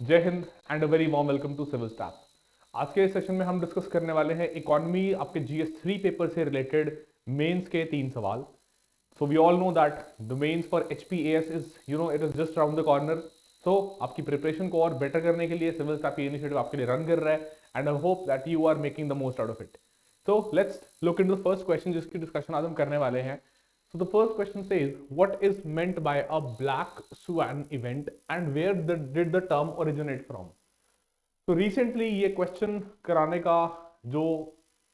जय Hind and a very warm welcome to civil staff. आज के सेशन में हम डिस्कस करने वाले हैं इकोनॉमी आपके जीएस 3 पेपर से रिलेटेड मेंस के 3 सवाल। So we all know that the mains for HPAS is it is just around the corner. So आपकी प्रिपरेशन को और बेटर करने के लिए सिविल स्टाफ ये इनिशिएटिव आपके लिए रन कर रहा है and I hope that you are making the most out of it. So let's look into the first question जिसकी डिस्कशन आज हम करने वाले हैं। So the first question says, what is meant by a black swan event and where did the term originate from? तो recently ये question कराने का जो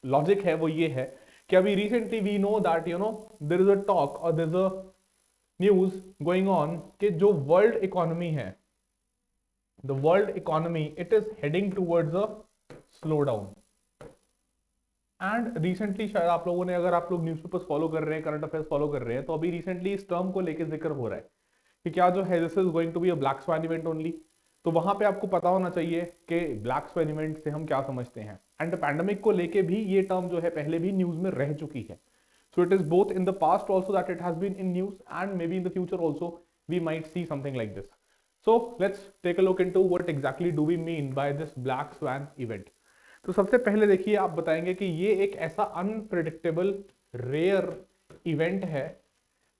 लॉजिक है वो ये है कि अभी recently we know that there is a talk और there is a news going on कि जो वर्ल्ड इकोनॉमी है, the world economy it is heading towards a slow down. And recently शायद आप लोगों ने, अगर आप लोग न्यूज़पेपर्स फॉलो कर रहे हैं, करंट अफेयर्स फॉलो कर रहे हैं, तो अभी रिसेंटली इस टर्म को लेकर जिक्र हो रहा है कि क्या जो है this is going to be a black swan event only. तो वहां पे आपको पता होना चाहिए कि ब्लैक स्वान इवेंट से हम क्या समझते हैं। एंड पैंडेमिक को लेके भी ये टर्म जो है पहले भी न्यूज में रह चुकी है। So it is both in the past also that it has been in news and may be in the future also we might see something like this. So let's take a look into what exactly do we mean by this black swan event. तो सबसे पहले देखिए, आप बताएंगे कि ये एक ऐसा अनप्रिडिक्टेबल रेयर इवेंट है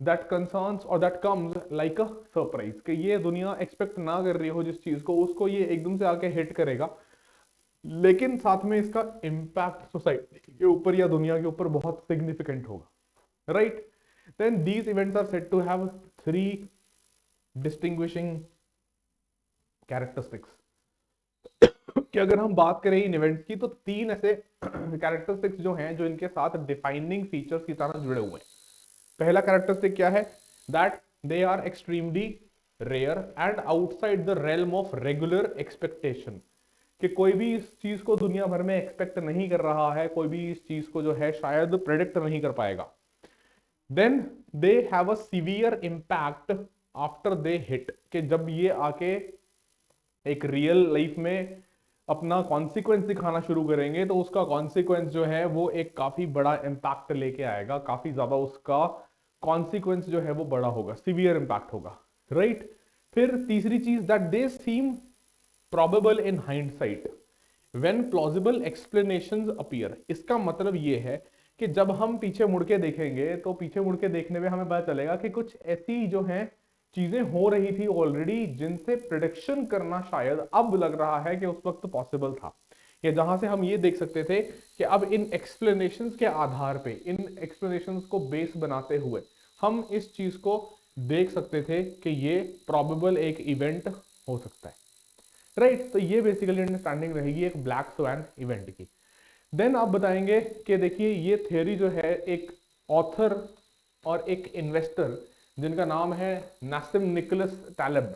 दैट कंसर्न्स और that comes like a surprise, कि ये दुनिया एक्सपेक्ट ना कर रही हो जिस चीज को, उसको ये एकदम से आके हिट करेगा, लेकिन साथ में इसका इम्पैक्ट सोसाइटी के ऊपर या दुनिया के ऊपर बहुत सिग्निफिकेंट होगा, right. Then these events are said to have 3 distinguishing characteristics. कि अगर हम बात करें इन इवेंट्स की तो 3 ऐसे कैरेक्टरिस्टिक्स जो हैं जो इनके साथ डिफाइनिंग फीचर्स की तरह जुड़े हुए हैं। पहला कैरेक्टरिस्टिक क्या है? That they are extremely rare and outside the realm of regular expectation, कि कोई भी इस चीज को दुनिया भर में एक्सपेक्ट नहीं कर रहा है, कोई भी इस चीज को जो है शायद प्रेडिक्ट नहीं कर पाएगा। Then they have a severe impact after they hit, कि जब ये आके एक रियल लाइफ में अपना कॉन्सिक्वेंस दिखाना शुरू करेंगे तो उसका कॉन्सिक्वेंस जो है वो एक काफी बड़ा इंपैक्ट लेके आएगा, काफी ज्यादा उसका कॉन्सिक्वेंस जो है वो बड़ा होगा, सीवियर इंपैक्ट होगा, राइट। फिर तीसरी चीज, that they seem probable in hindsight when plausible explanations appear. इसका मतलब ये है कि जब हम पीछे मुड़ के देखेंगे तो पीछे मुड़ के देखने में हमें पता चलेगा कि कुछ ऐसी जो है चीजें हो रही थी ऑलरेडी जिनसे प्रिडिक्शन करना शायद अब लग रहा है कि उस वक्त पॉसिबल था, या जहां से हम ये देख सकते थे कि अब इन एक्सप्लेनेशंस के आधार पे, इन एक्सप्लेनेशंस को बेस बनाते हुए हम इस चीज को देख सकते थे कि ये प्रॉबेबल एक इवेंट हो सकता है, राइट। तो ये बेसिकली अंडरस्टैंडिंग रहेगी एक ब्लैक स्वैन इवेंट की। देन आप बताएंगे कि देखिए ये थियोरी जो है एक ऑथर और एक इन्वेस्टर जिनका नाम है नासिम निकोलस टैलब,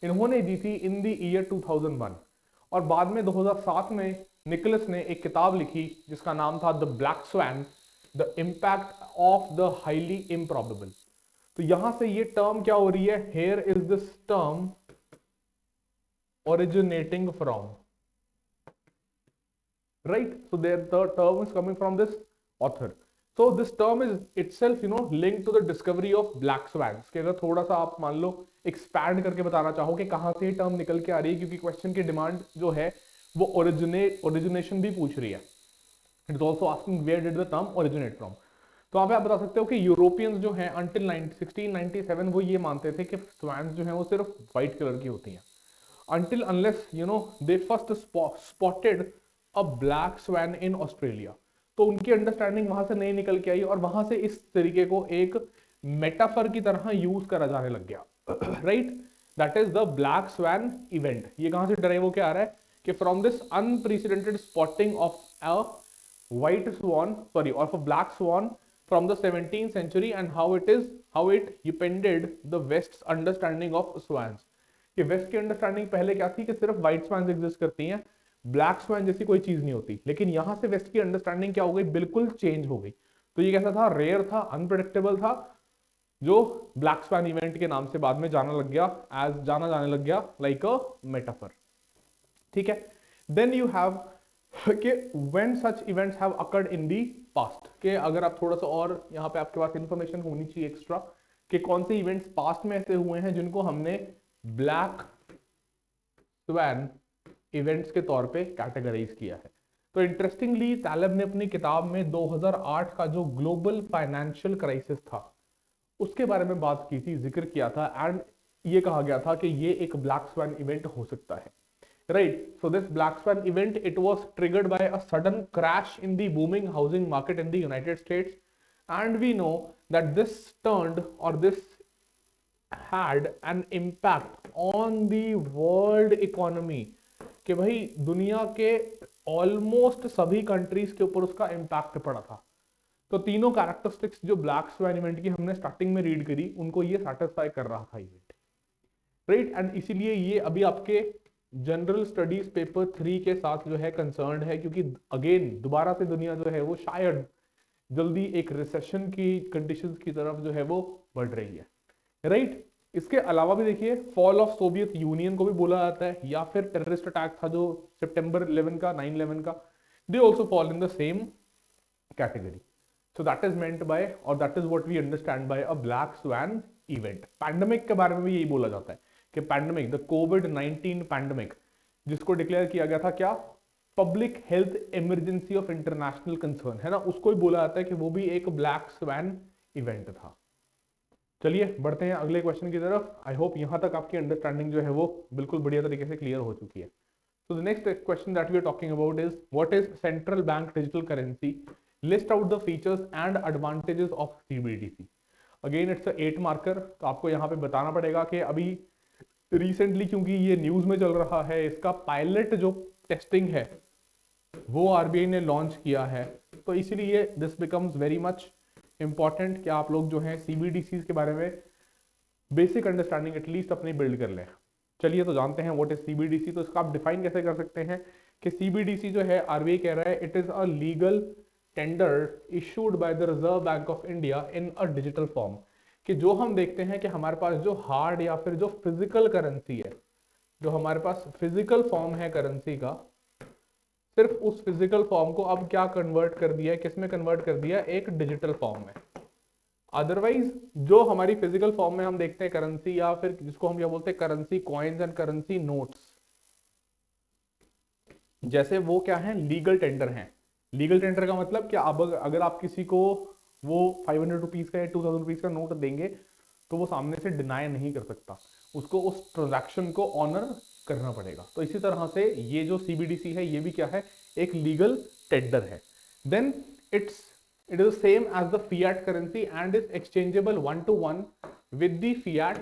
इन्होंने दी थी इन द ईयर 2001। और बाद में 2007 में निकोलस ने एक किताब लिखी जिसका नाम था the black swan, the impact of the highly improbable. तो यहां से ये टर्म क्या हो रही है, here is this term originating from, right? So there the term is coming from this author. So this term is itself linked to the discovery of black swans। कि अगर थोड़ा सा आप मान लो एक्सपैंड करके बताना चाहो कि कहां से ये टर्म निकल के आ रही है, क्योंकि क्वेश्चन की डिमांड जो है वो ओरिजिनेशन भी पूछ रही है। It is also asking where did the term originate from. तो आप बता सकते हो कि यूरोपियंस जो हैं अंटिल 1697 वो ये मानते थे कि स्वैन्स जो हैं वो सिर्फ व्हाइट कलर की होती हैं, until unless they first spotted a black swan in Australia। तो उनकी अंडरस्टैंडिंग वहां से नहीं निकल के आई और वहां से इस तरीके को एक मेटाफर की तरह यूज करा जाने लग गया, right. That is the black swan event. ये कहां से ड्राइव होके आ रहा है कि from this unprecedented spotting of a white swan, sorry, of a black swan from the 17th century and how it upended the West's understanding of swans। कि waste की understanding पहले क्या थी कि सिर्फ व्हाइट स्वैन्स एग्जिस्ट करती हैं, ब्लैक स्वैन जैसी कोई चीज नहीं होती, लेकिन यहां से वेस्ट की अंडरस्टैंडिंग क्या हो गई, बिल्कुल चेंज हो गई। तो ये कैसा था, रेयर था, अनप्रेडिक्टेबल था, जो ब्लैक स्वैन इवेंट के नाम से बाद में जाना जाने लग गया लाइक अ मेटाफर, ठीक है। देन यू हैव कि when such events have occurred in the past, के अगर आप थोड़ा सा और यहाँ पे आपके पास इंफॉर्मेशन होनी चाहिए एक्स्ट्रा कि कौन से इवेंट्स पास्ट में ऐसे हुए हैं जिनको हमने ब्लैक स्वैन इवेंट्स के तौर पे कैटेगराइज किया है। तो इंटरेस्टिंगली तालिब ने अपनी किताब में 2008 का जो ग्लोबल फाइनेंशियल क्राइसिस था उसके बारे में बात की थी, जिक्र किया था, एंड ये कहा गया था कि ये एक ब्लैक स्वैन इवेंट हो सकता है, right. So this black swan event, it was triggered by a sudden crash in the booming housing market in the United States, and we know that this turned और this had an impact on the world economy, कि भाई दुनिया के almost सभी countries के ऊपर उसका impact पड़ा था। तो तीनों कैरेक्टरिस्टिक्स जो ब्लैक स्वैन इवेंट की हमने स्टार्टिंग में रीड करी उनको ये सेटिस्फाई कर रहा था इवेंट, राइट। एंड इसीलिए ये अभी आपके जनरल स्टडीज पेपर 3 के साथ जो है कंसर्न्ड है, क्योंकि अगेन दोबारा से दुनिया जो है वो शायद जल्दी एक रिसेशन की कंडीशंस की तरफ जो है वो बढ़ रही है, राइट। इसके अलावा भी देखिए फॉल ऑफ सोवियत यूनियन को भी बोला जाता है, या फिर टेररिस्ट अटैक था जो सितंबर 11 का 9/11 का, they also fall in the same category. So that is meant by और that is what we understand by a black swan event. Pandemic के बारे में भी यही बोला जाता है कि पैंडेमिक, द कोविड-19 पैंडेमिक, जिसको डिक्लेयर किया गया था क्या, public health emergency of international concern, है ना, उसको भी बोला जाता है कि वो भी एक ब्लैक स्वैन इवेंट था। चलिए बढ़ते हैं अगले क्वेश्चन की तरफ। आई होप यहां तक आपकी अंडरस्टैंडिंग जो है वो बिल्कुल बढ़िया तरीके से क्लियर हो चुकी है। So the next question that we are talking about is what is central bank digital currency? List out the features and advantages of CBDC. Again it's a 8 marker, तो आपको यहाँ पे बताना पड़ेगा कि अभी रिसेंटली क्योंकि ये न्यूज में चल रहा है, इसका पायलट जो टेस्टिंग है वो आरबीआई ने लॉन्च किया है, तो इसीलिए this becomes very much important कि आप लोग जो है सीबीडीसी के बारे में बेसिक अंडरस्टैंडिंग एटलीस्ट अपनी बिल्ड कर लें। चलिए तो जानते हैं व्हाट इज सीबीडीसी। तो इसका आप डिफाइन कैसे कर सकते हैं कि सीबीडीसी जो है आरबीआई कह रहा है it is a legal tender issued by the reserve bank of India in a digital form, कि जो हम देखते हैं कि हमारे पास जो हार्ड या फिर जो फिजिकल करेंसी है, जो हमारे पास फिजिकल फॉर्म है करेंसी का, सिर्फ उस फिजिकल फॉर्म को अब क्या कन्वर्ट कर दिया है, किसमें कन्वर्ट कर दिया, एक डिजिटल फॉर्म में। अदरवाइज जो हमारी फिजिकल फॉर्म में हम देखते हैं करेंसी, या फिर जिसको हम क्या बोलते हैं currency coins and currency notes, जैसे वो क्या है, लीगल टेंडर हैं। लीगल टेंडर का मतलब क्या, अब अगर आप किसी को वो 500 रुपीज का या 2000 रुपीज का नोट देंगे तो वो सामने से डिनाई नहीं कर सकता, उसको उस ट्रांजैक्शन को ऑनर करना पड़ेगा। तो इसी तरह से ये जो सीबीडीसी है ये भी क्या है, एक लीगल टेंडर है। Then it is the same as the fiat currency and is exchangeable 1-to-1 with the fiat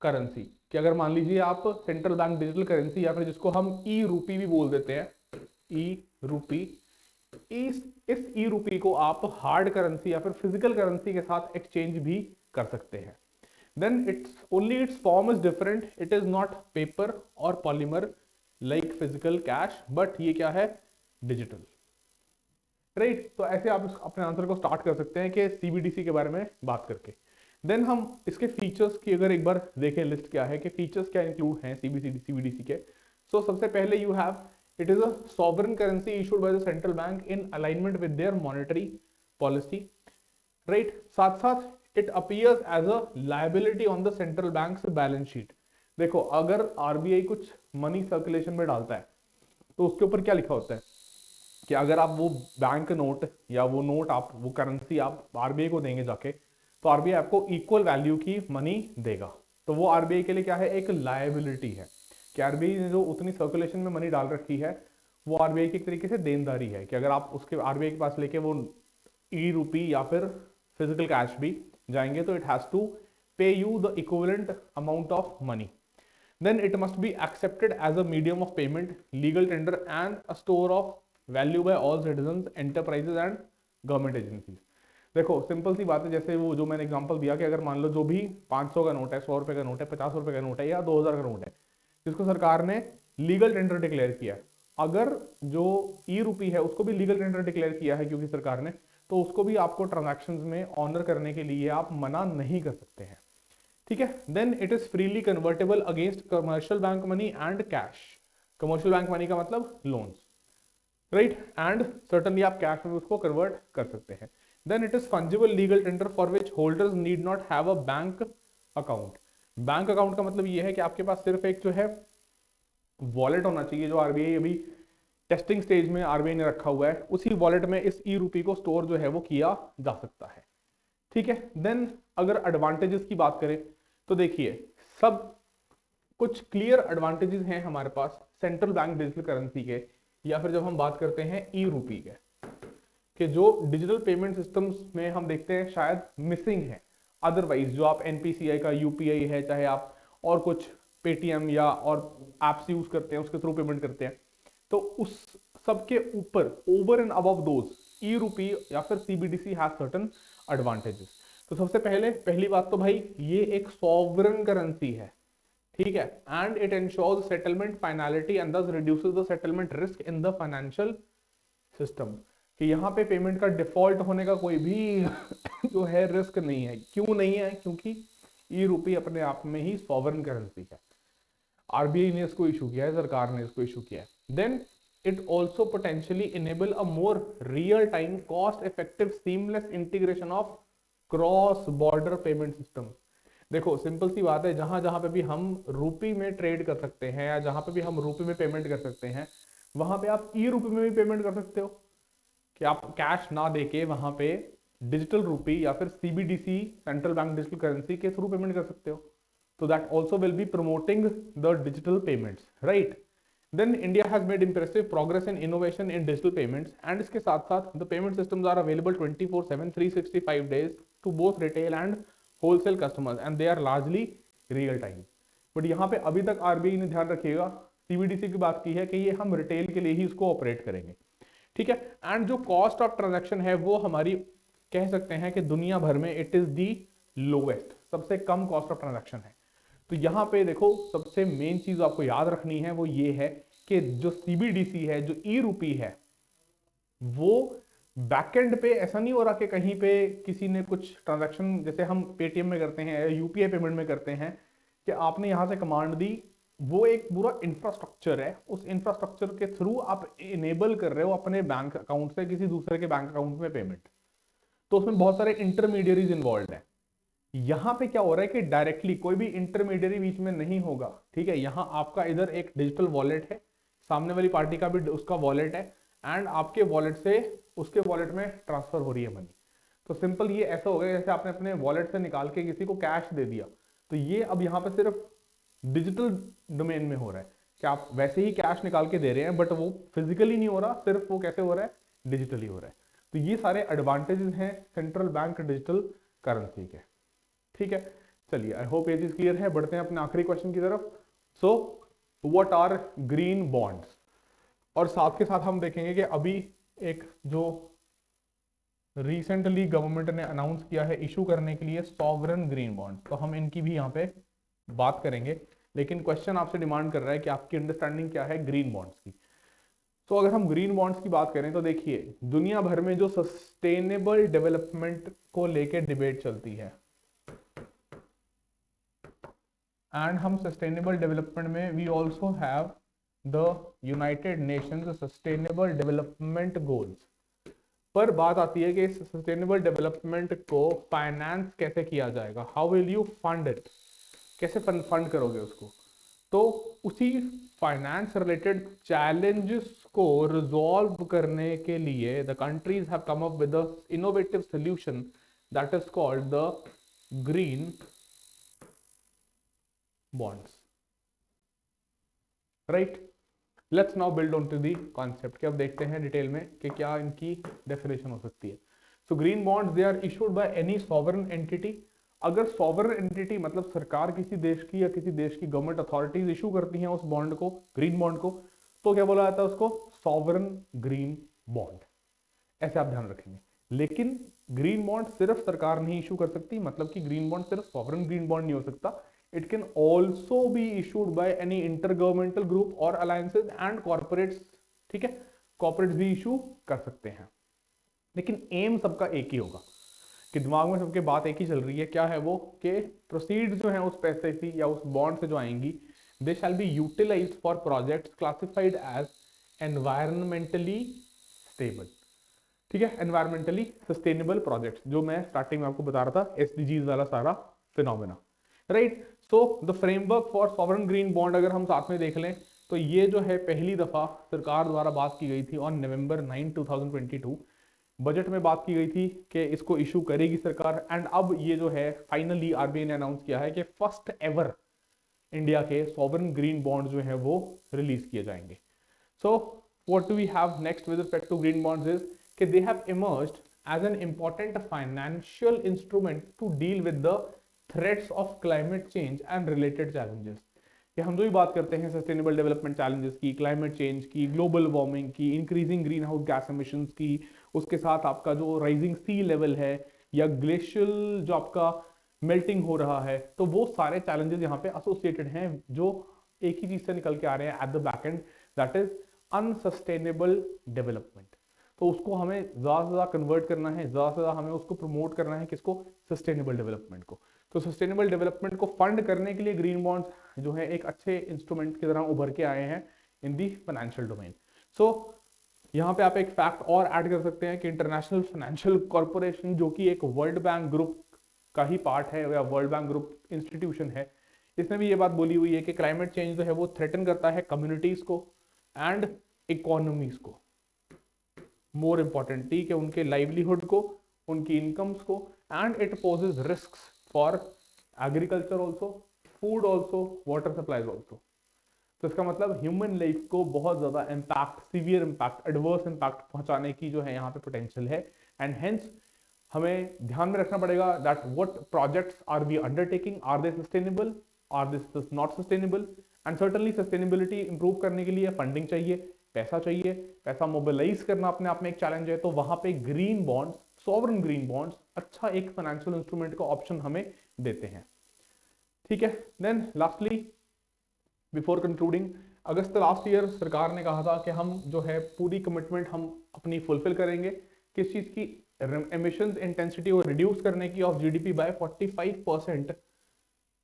currency, कि अगर मान लीजिए आप सेंट्रल बैंक डिजिटल करेंसी या फिर जिसको हम ई रूपी भी बोल देते हैं, ई रूपी, इस ई रूपी को आप हार्ड करेंसी या फिर फिजिकल करेंसी के साथ एक्सचेंज भी कर सकते हैं। Then its form is different, it is not paper और polymer like physical cash, but ये क्या है, डिजिटल, राइट। तो ऐसे आप अपने आंसर को स्टार्ट कर सकते हैं कि सीबीडीसी के बारे में बात करके। देन हम इसके फीचर्स की अगर एक बार देखें लिस्ट क्या है कि फीचर्स क्या इंक्लूड हैं सीबीडीसी के। सो सबसे पहले you have it is a sovereign currency issued by the central bank in alignment with their monetary policy, right. साथ साथ it appears as a liability on the central bank's balance sheet. देखो अगर RBI कुछ money circulation में डालता है तो उसके ऊपर क्या लिखा होता है कि अगर आप वो बैंक नोट या वो नोट आप वो करेंसी आप आरबीआई को देंगे जाके, तो आरबीआई आपको इक्वल वैल्यू की मनी देगा। तो वो आरबीआई के लिए क्या है, एक लायबिलिटी है कि आरबीआई ने जो उतनी सर्कुलेशन में मनी डाल रखी है वो आरबीआई की एक तरीके से देनदारी है, कि अगर आप उसके आरबीआई के पास लेके वो ई रूपी या फिर फिजिकल कैश भी जाएंगे तो इट हैज टू पे you the equivalent amount of money. Then it must be accepted as a medium of payment, legal tender and a store of value by all citizens, enterprises and government agencies। देखो simple सी बात है, जैसे वो जो मैंने example दिया कि अगर मान लो जो भी 500 का नोट है, 100 रुपए का नोट है, 50 रुपए का नोट है या 2000 का नोट है, जिसको सरकार ने लीगल टेंडर डिक्लेयर किया, अगर जो ई रूपी है उसको भी लीगल टेंडर डिक्लेयर किया है क्योंकि सरकार ने, तो उसको भी आपको ट्रांजैक्शंस में ऑनर करने के लिए आप मना नहीं कर सकते हैं, ठीक है। Then it is freely convertible against commercial bank money and cash. Commercial bank money का मतलब लोन्स, राइट, एंड सर्टनली आप कैश में उसको कन्वर्ट कर सकते हैं। Then it is fungible legal tender for which holders need not have a bank account. Bank account का मतलब ये है कि आपके पास सिर्फ एक जो है वॉलेट होना चाहिए, जो आरबीआई अभी टेस्टिंग स्टेज में आरबीआई ने रखा हुआ है, उसी वॉलेट में इस ई रूपी को स्टोर जो है वो किया जा सकता है। ठीक है, देन अगर एडवांटेजेस की बात करें तो देखिए सब कुछ क्लियर एडवांटेजेस हैं हमारे पास सेंट्रल बैंक डिजिटल करेंसी के, या फिर जब हम बात करते हैं ई रूपी के, कि जो डिजिटल पेमेंट सिस्टम्स में हम देखते हैं शायद मिसिंग है। अदरवाइज जो आप एनपीसीआई का यूपीआई है, चाहे आप और कुछ पेटीएम या और एप्स यूज करते हैं उसके थ्रू पेमेंट करते हैं, तो उस सबके ऊपर ओवर एंड अबव दोज ई रूपी या फिर सीबीडीसी हैज सर्टेन एडवांटेजेस। तो सबसे पहली बात तो भाई ये एक सॉवरन करेंसी है, ठीक है, and it ensures settlement finality and thus reduces the settlement risk in the financial system, कि यहाँ पे पेमेंट का डिफॉल्ट होने का कोई भी जो है रिस्क नहीं है। क्यों नहीं है? क्योंकि ई रूपी अपने आप में ही सॉवरन करेंसी है, आरबीआई ने इसको इशू किया है, सरकार ने इसको इशू किया है। Then it also potentially enable a more real time cost effective seamless integration of cross border payment system. देखो सिंपल सी बात है, जहां जहां पे भी हम रूपी में ट्रेड कर सकते हैं या जहां पे भी हम रूपी में पेमेंट कर सकते हैं, वहां पे आप ई रूपी में भी पेमेंट कर सकते हो, कि आप कैश ना देके वहां पे डिजिटल रूपी या फिर CBDC central bank digital currency के थ्रू पेमेंट कर सकते हो। तो that also will be promoting the digital payments, right. Then India has made impressive progress in innovation in digital payments, and इसके साथ साथ the payment systems are available 24/7 365 days to both retail and wholesale customers, and they are largely real time. But यहाँ पे अभी तक RBI ने ध्यान रखिएगा, सीबीडीसी की बात की है कि ये हम रिटेल के लिए ही इसको ऑपरेट करेंगे, ठीक है। एंड जो कॉस्ट ऑफ ट्रांजैक्शन है वो हमारी कह सकते हैं कि दुनिया भर में इट इज दी लोएस्ट, सबसे कम कॉस्ट ऑफ ट्रांजैक्शन है। तो यहाँ पे देखो सबसे मेन चीज आपको याद रखनी है वो ये है कि जो सीबीडीसी है, जो ई रूपी है, वो बैकएंड पे ऐसा नहीं हो रहा कि कहीं पे किसी ने कुछ ट्रांजैक्शन जैसे हम पेटीएम में करते हैं, यूपीआई पेमेंट में करते हैं, कि आपने यहां से कमांड दी, वो एक पूरा इंफ्रास्ट्रक्चर है, उस इंफ्रास्ट्रक्चर के थ्रू आप इनेबल कर रहे हो अपने बैंक अकाउंट से किसी दूसरे के बैंक अकाउंट में पेमेंट। तो उसमें बहुत सारे इंटरमीडियरीज इन्वॉल्व है। यहां पे क्या हो रहा है कि डायरेक्टली कोई भी इंटरमीडियरी बीच में नहीं होगा, ठीक है। यहां आपका इधर एक डिजिटल वॉलेट है, सामने वाली पार्टी का भी उसका वॉलेट है, एंड आपके वॉलेट से उसके वॉलेट में ट्रांसफर हो रही है मनी। तो सिंपल ये ऐसा हो गया जैसे आपने अपने वॉलेट से निकाल के किसी को कैश दे दिया, तो ये अब यहाँ पे सिर्फ डिजिटल डोमेन में हो रहा है कि आप वैसे ही कैश निकाल के दे रहे हैं, बट वो फिजिकली नहीं हो रहा, सिर्फ वो कैसे हो रहा है, डिजिटली हो रहा है। तो ये सारे एडवांटेजेस हैं सेंट्रल बैंक डिजिटल करेंसी के, ठीक है। चलिए आई होप ये चीज क्लियर है, बढ़ते हैं अपने आखिरी क्वेश्चन की तरफ। So what are green bonds, और साथ के साथ हम देखेंगे कि अभी एक जो रिसेंटली गवर्नमेंट ने अनाउंस किया है इशू करने के लिए सॉवरन ग्रीन बॉन्ड, तो हम इनकी भी यहाँ पे बात करेंगे। लेकिन क्वेश्चन आपसे डिमांड कर रहा है कि आपकी अंडरस्टैंडिंग क्या है ग्रीन बॉन्ड्स की। तो अगर हम ग्रीन बॉन्ड्स की बात करें तो देखिए दुनिया भर में जो सस्टेनेबल डेवलपमेंट को लेके डिबेट चलती है, एंड हम सस्टेनेबल डेवलपमेंट में we also have the United Nations sustainable development goals, पर बात आती है कि इस सस्टेनेबल डेवलपमेंट को फाइनेंस कैसे किया जाएगा, how will you fund it, कैसे फंड करोगे उसको। तो उसी फाइनेंस रिलेटेड चैलेंजेस को रिजॉल्व करने के लिए the countries have come up with the innovative solution that is called the green bonds, right. Let's now build on to the concept, कि अब देखते हैं डिटेल में कि क्या इनकी डेफिनेशन हो सकती है। So green bonds they are issued by any sovereign entity. अगर सॉवरन एंटिटी मतलब सरकार किसी देश की या किसी देश की गवर्नमेंट अथॉरिटीज इशू करती हैं उस बॉन्ड को, ग्रीन बॉन्ड को, तो क्या बोला जाता है उसको, सॉवरन ग्रीन बॉन्ड, ऐसे आप ध्यान रखेंगे। लेकिन ग्रीन बॉन्ड सिर्फ सरकार नहीं इशू कर सकती, मतलब कि ग्रीन बॉन्ड सिर्फ सॉवरन ग्रीन बॉन्ड नहीं हो सकता, it can also be issued by any intergovernmental group or alliances and corporates, ठीक है, कॉर्पोरेट्स भी इशू कर सकते हैं। लेकिन एम सबका एक ही होगा, कि दिमाग में सबके बात एक ही चल रही है, क्या है वो, कि प्रोसीड जो है उस पैसे से या उस बॉन्ड से जो आएंगी, they shall be utilised for projects classified as environmentally stable, ठीक है, एनवायरमेंटली सस्टेनेबल प्रोजेक्ट्स, जो मैं स्टार्टिंग में आपको बता रहा था, एसडीजीज वाला सारा phenomena, right. So the framework for sovereign green bond अगर हम साथ में देख लें तो ये जो है पहली दफा सरकार द्वारा बात की गई थी ऑन नवंबर 9 2022। बजट में बात की गई थी कि इसको इशू करेगी सरकार, एंड अब ये जो है फाइनली आरबीआई ने अनाउंस किया है कि फर्स्ट एवर इंडिया के सॉवरन ग्रीन बॉन्ड जो है वो रिलीज किए जाएंगे। So what do we have next with respect to green bonds is कि they have emerged as an important financial instrument to deal with the threats of climate change and related challenges। कि हम जो भी बात करते हैं sustainable development challenges की, climate change की, ग्लोबल वार्मिंग की, increasing green house gas emissions की, उसके साथ आपका जो राइजिंग सी लेवल है या ग्लेशियल जो आपका मेल्टिंग हो रहा है, तो वो सारे चैलेंजेस यहाँ पे एसोसिएटेड हैं जो एक ही चीज से निकल के आ रहे हैं at the back and, that is unsustainable development. तो उसको हमें ज्यादा से ज्यादा कन्वर्ट करना है, ज्यादा से ज्यादा हमें उसको प्रमोट करना है, किसको? सस्टेनेबल डेवलपमेंट को। तो सस्टेनेबल डेवलपमेंट को फंड करने के लिए ग्रीन बॉन्ड्स जो है एक अच्छे इंस्ट्रूमेंट की तरह उभर के आए हैं इन दी फाइनेंशियल डोमेन। सो यहाँ पे आप एक फैक्ट और ऐड कर सकते हैं कि इंटरनेशनल फाइनेंशियल कॉर्पोरेशन जो कि एक वर्ल्ड बैंक ग्रुप का ही पार्ट है या वर्ल्ड बैंक ग्रुप इंस्टीट्यूशन है, इसमें भी ये बात बोली हुई है कि क्लाइमेट चेंज जो है वो थ्रेटन करता है कम्युनिटीज को एंड इकोनॉमीज को, मोर इम्पॉर्टेंटली कि उनके लाइवलीहुड को, उनकी इनकम्स को, and it poses risk for agriculture also, food also, water supplies also. तो इसका मतलब ह्यूमन लाइफ को बहुत ज्यादा impact, severe impact, adverse impact पहुंचाने की जो है यहाँ पे पोटेंशियल है। एंड हेंस हमें ध्यान में रखना पड़ेगा that what projects are we undertaking, are they sustainable, are this not sustainable. And certainly sustainability improve करने के लिए फंडिंग चाहिए, पैसा चाहिए, पैसा मोबिलाइज करना अपने आप में एक चैलेंज है। तो वहां पे green bonds, sovereign green bonds अच्छा एक फाइनेंशियल इंस्ट्रूमेंट का ऑप्शन हमें देते हैं। ठीक है, देन लास्टली बिफोर कंक्लूडिंग, अगस्त लास्ट ईयर सरकार ने कहा था कि हम जो है पूरी कमिटमेंट हम अपनी फुलफिल करेंगे, किस चीज की? एमिशंस इंटेंसिटी को रिड्यूस करने की of GDP bye 45%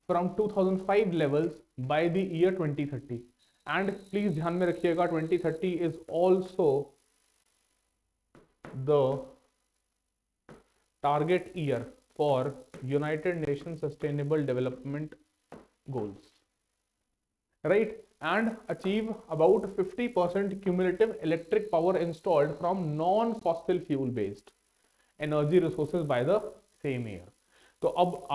from 2005 levels by the year 2030। And please ध्यान में रखिएगा 2030 is also the target year for United nation sustainable development goals, right? And achieve about 50% cumulative electric power installed from non-fossil fuel based energy resources by the same year। तो अब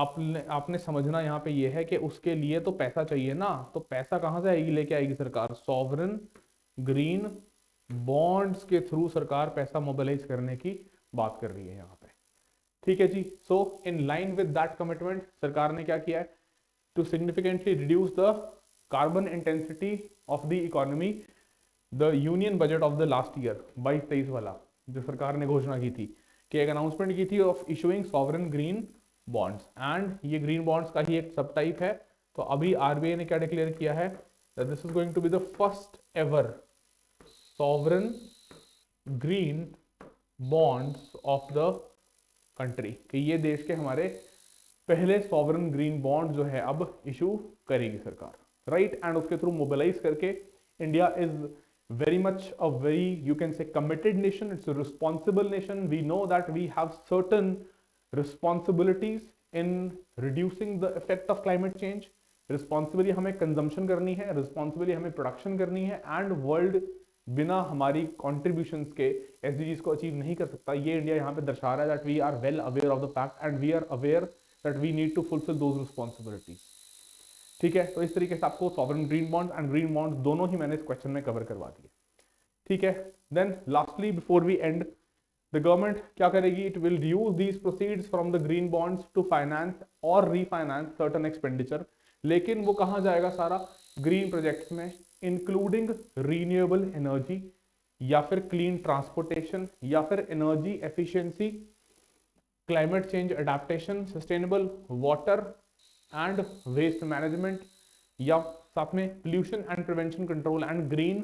आपने समझना यहाँ पे ये है कि उसके लिए तो पैसा चाहिए ना, तो पैसा कहाँ से आएगी, लेके आएगी सरकार? सॉवरन ग्रीन बॉन्ड्स के थ्रू सरकार पैसा मोबिलाइज करने की बात कर रही है यहाँ पे। ठीक है जी। So in line with that commitment सरकार ने क्या किया है? To significantly reduce the carbon intensity of the economy, the union budget of the last year 22-23 वाला जो सरकार ने घोषणा की थी कि एक अनाउंसमेंट की थी of issuing sovereign green bonds, and ये ग्रीन बॉन्ड्स का ही एक सब टाइप है। तो अभी आरबीआई ने क्या डिक्लेयर किया है? That this is going to be the first ever sovereign green bonds of the country, कि ये देश के हमारे पहले सॉवरन ग्रीन बॉन्ड जो है अब इशू करेगी सरकार, राइट? एंड उसके थ्रू मोबिलाइज करके India is very much a very, you can say, committed nation. It's a responsible nation. We know that we have certain responsibilities in reducing the effect of climate change. Responsibly हमें consumption करनी है, responsibly हमें production करनी है, and world बिना हमारी contributions के SDGs को achieve नहीं कर सकता। ये इंडिया यहाँ पे दर्शा रहा है that we are well aware of the fact and we are aware that we need to fulfill those responsibilities। ठीक है, तो इस तरीके से आपको sovereign green bond and green bond दोनों ही मैंने इस क्वेश्चन में कवर करवा दिए। ठीक है, then lastly before we end, the government क्या करेगी? It will use these proceeds from the green bonds to finance और रीफाइनेंस सर्टन एक्सपेंडिचर। लेकिन वो कहाँ जाएगा सारा? ग्रीन प्रोजेक्ट्स में, इंक्लूडिंग रीन्यूएबल एनर्जी या फिर क्लीन ट्रांसपोर्टेशन या फिर energy efficiency, climate change adaptation, sustainable water and waste management, या साथ में pollution and prevention control and green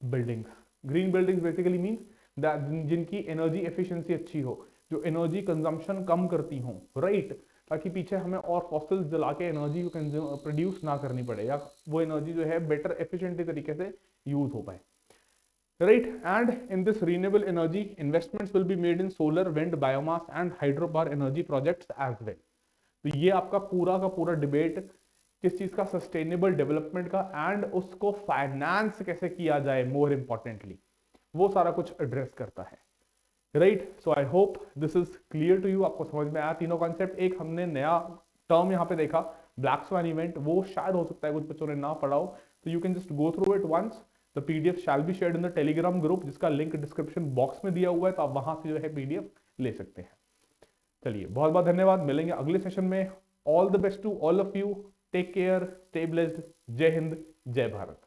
buildings. Green buildings basically means जिनकी एनर्जी एफिशिएंसी अच्छी हो, जो एनर्जी कंजम्पशन कम करती हो, राइट? ताकि पीछे हमें और फॉसिल्स जला के एनर्जी को प्रोड्यूस ना करनी पड़े, या वो एनर्जी जो है बेटर एफिशिएंटली तरीके से यूज हो पाए, right? And in this renewable energy investments will be made in solar, wind, biomass and hydropower energy projects as well। तो ये आपका पूरा का पूरा डिबेट किस चीज का, सस्टेनेबल डेवलपमेंट का, एंड उसको फाइनेंस कैसे किया जाए मोर इंपॉर्टेंटली, वो सारा कुछ एड्रेस करता है। Right, so I hope this is clear to you, आपको समझ में आया तीनों कॉन्सेप्ट। एक हमने नया टर्म यहाँ पे देखा, ब्लैक स्वान इवेंट, वो शायद हो सकता है कुछ बच्चों ने ना पढ़ा हो, तो you can just go through it once. The PDF shall be shared in the Telegram group, जिसका लिंक डिस्क्रिप्शन बॉक्स में दिया हुआ है, तो आप वहां से जो है पीडीएफ ले सकते हैं। चलिए, बहुत बहुत धन्यवाद, मिलेंगे अगले सेशन में। All the best to all of you, take care, stay blessed, Jai Hind, जय भारत।